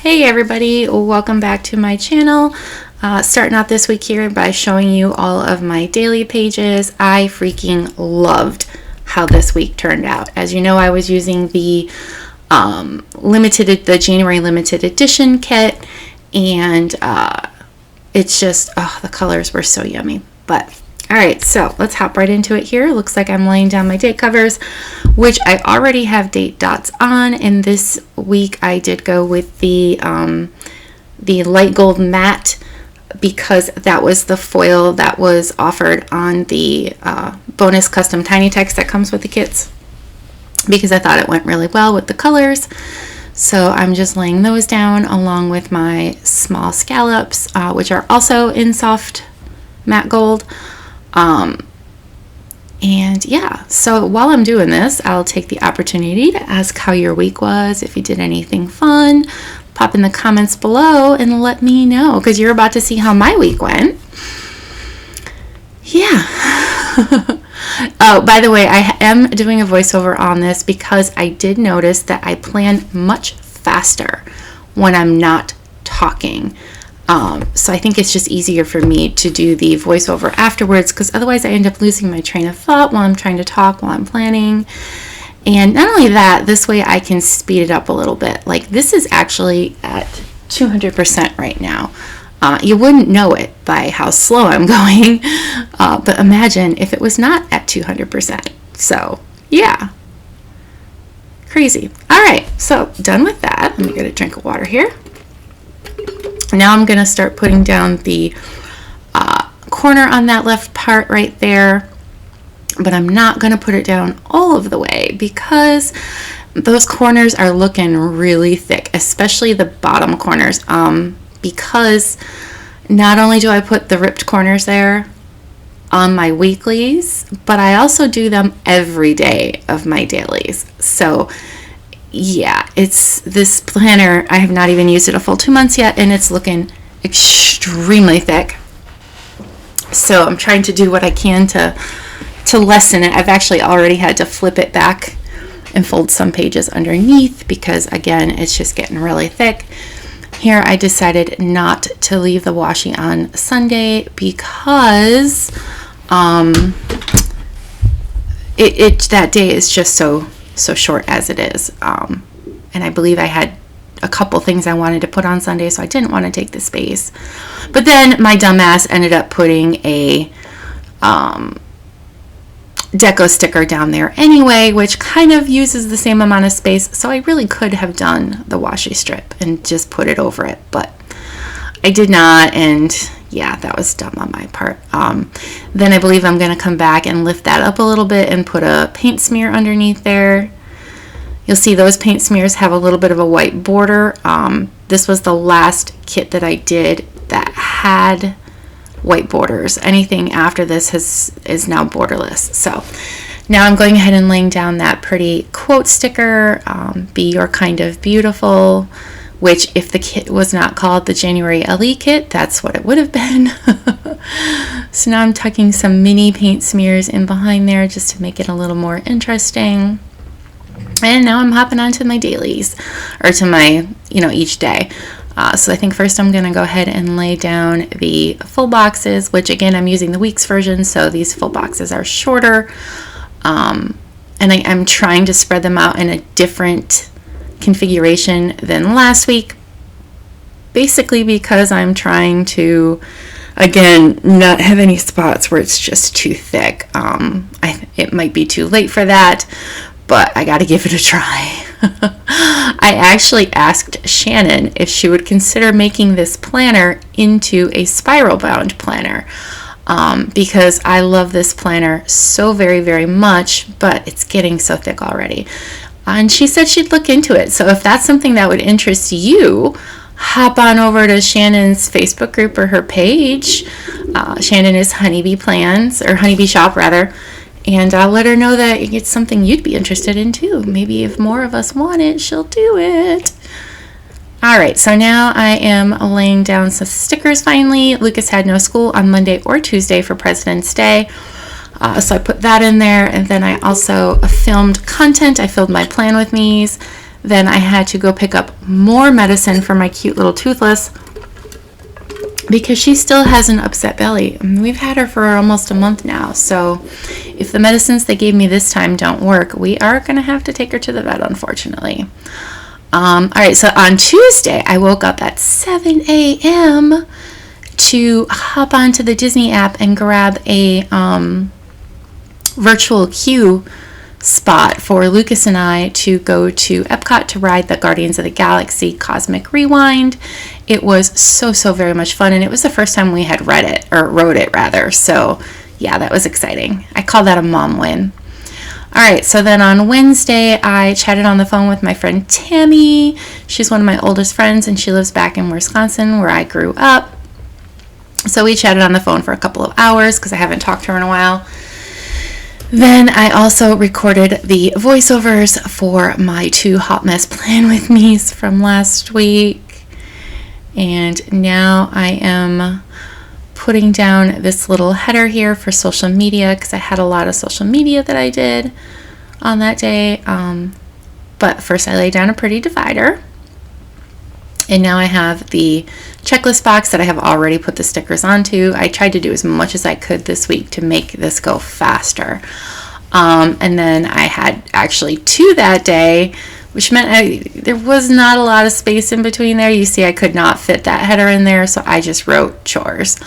Hey everybody, welcome back to my channel. Starting out this week here by showing you all of my daily pages. I freaking loved how this week turned out. As you know, I was using the January limited edition kit, and it's just, the colors were so yummy. But all right, so let's hop right into it here. Looks like I'm laying down my date covers, which I already have date dots on, and this week I did go with the light gold matte because that was the foil that was offered on the bonus custom tiny text that comes with the kits, because I thought it went really well with the colors. So I'm just laying those down along with my small scallops, which are also in soft matte gold. And yeah, so while I'm doing this, I'll take the opportunity to ask how your week was. If you did anything fun, pop in the comments below and let me know, because you're about to see how my week went. Yeah. Oh, by the way, I am doing a voiceover on this because I did notice that I plan much faster when I'm not talking. So I think it's just easier for me to do the voiceover afterwards, because otherwise I end up losing my train of thought while I'm trying to talk, while I'm planning. And not only that, this way I can speed it up a little bit. Like, this is actually at 200% right now. You wouldn't know it by how slow I'm going, but imagine if it was not at 200%. So yeah, crazy. All right, so done with that. Let me get a drink of water here. Now I'm going to start putting down the corner on that left part right there, but I'm not going to put it down all of the way because those corners are looking really thick, especially the bottom corners, because not only do I put the ripped corners there on my weeklies, but I also do them every day of my dailies. So yeah, it's this planner. I have not even used it a full 2 months yet, and it's looking extremely thick. So I'm trying to do what I can to lessen it. I've actually already had to flip it back and fold some pages underneath because, again, it's just getting really thick. Here I decided not to leave the washi on Sunday because that day is just so short as it is, and I believe I had a couple things I wanted to put on Sunday, so I didn't want to take the space. But then my dumbass ended up putting a deco sticker down there anyway, which kind of uses the same amount of space, so I really could have done the washi strip and just put it over it, but I did not, and yeah, that was dumb on my part. Then I believe I'm going to come back and lift that up a little bit and put a paint smear underneath there. You'll see those paint smears have a little bit of a white border. This was the last kit that I did that had white borders. Anything after this is now borderless. So now I'm going ahead and laying down that pretty quote sticker, be your kind of beautiful, which if the kit was not called the January LE kit, that's what it would have been. So now I'm tucking some mini paint smears in behind there just to make it a little more interesting. And now I'm hopping on to my dailies, or to my, each day. So I think first I'm going to go ahead and lay down the full boxes, which again, I'm using the weeks version, so these full boxes are shorter. And I'm trying to spread them out in a different configuration than last week, basically because I'm trying to, again, not have any spots where it's just too thick. It might be too late for that, but I got to give it a try. I actually asked Shannon if she would consider making this planner into a spiral bound planner, because I love this planner so very, very much, but it's getting so thick already. And she said she'd look into it. So if that's something that would interest you, hop on over to Shannon's Facebook group or her page. Shannon is Honeybee Plans, or Honeybee Shop rather. And I'll let her know that it's something you'd be interested in too. Maybe if more of us want it, she'll do it. All right, so now I am laying down some stickers finally. Lucas had no school on Monday or Tuesday for President's Day. So I put that in there, and then I also filmed content. I filmed my plan with me's. then I had to go pick up more medicine for my cute little Toothless because she still has an upset belly. We've had her for almost a month now, so if the medicines they gave me this time don't work, we are going to have to take her to the vet, unfortunately. All right, so on Tuesday, I woke up at 7 a.m. to hop onto the Disney app and grab a virtual queue spot for Lucas and I to go to Epcot to ride the Guardians of the Galaxy Cosmic Rewind. It was so very much fun, and it was the first time we had rode it rather. So yeah, that was exciting. I call that a mom win. All right, so then on Wednesday, I chatted on the phone with my friend Tammy. She's one of my oldest friends, and she lives back in Wisconsin where I grew up. So we chatted on the phone for a couple of hours because I haven't talked to her in a while. Then I also recorded the voiceovers for my 2 Hot Mess Plan With Me's from last week. And now I am putting down this little header here for social media because I had a lot of social media that I did on that day. But first I laid down a pretty divider. And now I have the checklist box that I have already put the stickers onto. I tried to do as much as I could this week to make this go faster. And then I had actually 2 that day, which meant there was not a lot of space in between there. You see, I could not fit that header in there, so I just wrote chores.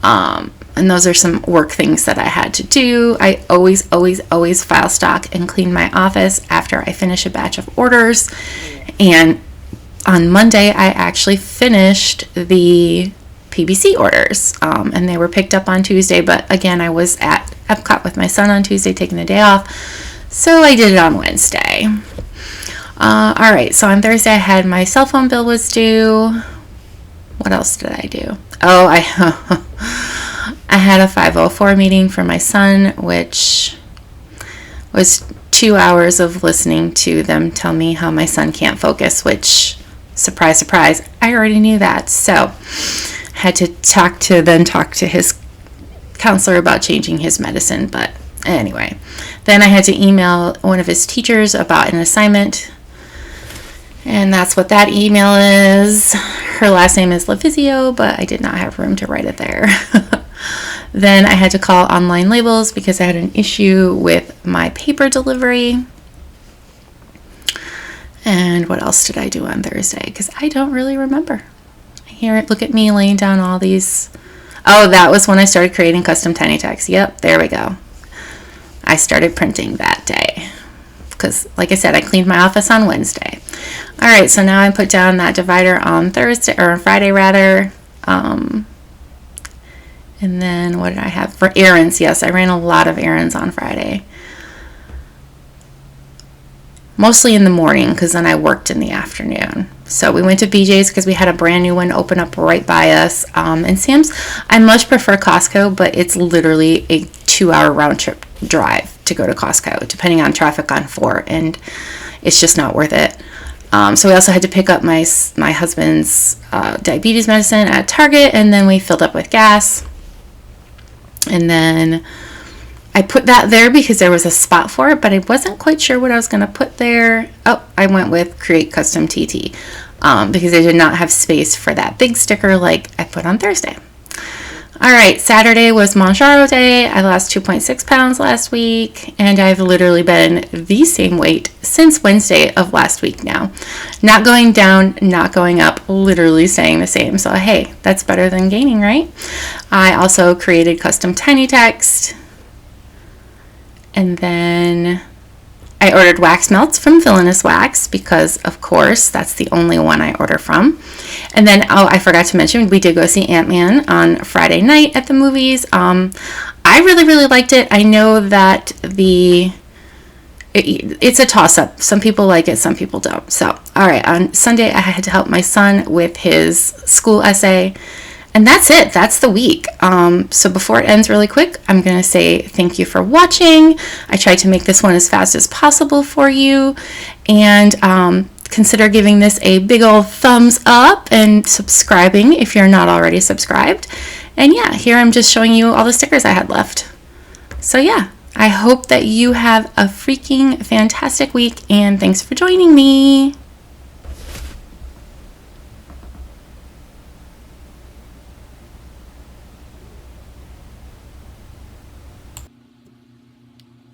And those are some work things that I had to do. I always file stock and clean my office after I finish a batch of orders. And on Monday, I actually finished the PBC orders, and they were picked up on Tuesday, but again, I was at Epcot with my son on Tuesday taking the day off, so I did it on Wednesday. Alright, so on Thursday I had my cell phone bill was due. What else did I do? Oh, I had a 504 meeting for my son, which was 2 hours of listening to them tell me how my son can't focus, which, surprise, I already knew that. So had to talk to his counselor about changing his medicine. But anyway, then I had to email one of his teachers about an assignment, and that's what that email is. Her last name is LaVizio, but I did not have room to write it there. Then I had to call Online Labels because I had an issue with my paper delivery. And what else did I do on Thursday? Because I don't really remember. Look at me laying down all these. Oh, that was when I started creating custom tiny text. Yep, there we go. I started printing that day. Because, like I said, I cleaned my office on Wednesday. All right, so now I put down that divider on Friday rather. And then what did I have for errands? Yes, I ran a lot of errands on Friday. Mostly in the morning because then I worked in the afternoon. So we went to BJ's because we had a brand new one open up right by us. And Sam's, I much prefer Costco, but it's literally a 2-hour round trip drive to go to Costco, depending on traffic on 4, and it's just not worth it. So we also had to pick up my husband's diabetes medicine at Target, and then we filled up with gas. And then I put that there because there was a spot for it, but I wasn't quite sure what I was going to put there. Oh, I went with Create Custom TT because I did not have space for that big sticker like I put on Thursday. All right, Saturday was Monjaro Day. I lost 2.6 pounds last week, and I've literally been the same weight since Wednesday of last week now. Not going down, not going up, literally staying the same. So, hey, that's better than gaining, right? I also created custom tiny text. And then I ordered wax melts from Villainous Wax because, of course, that's the only one I order from. And then, oh, I forgot to mention, we did go see Ant-Man on Friday night at the movies. I really liked it. I know that it's a toss-up. Some people like it, some people don't. So, all right, on Sunday, I had to help my son with his school essay. And that's it. That's the week. So before it ends really quick, I'm going to say thank you for watching. I tried to make this one as fast as possible for you. And consider giving this a big old thumbs up and subscribing if you're not already subscribed. And yeah, here I'm just showing you all the stickers I had left. So yeah, I hope that you have a freaking fantastic week, and thanks for joining me.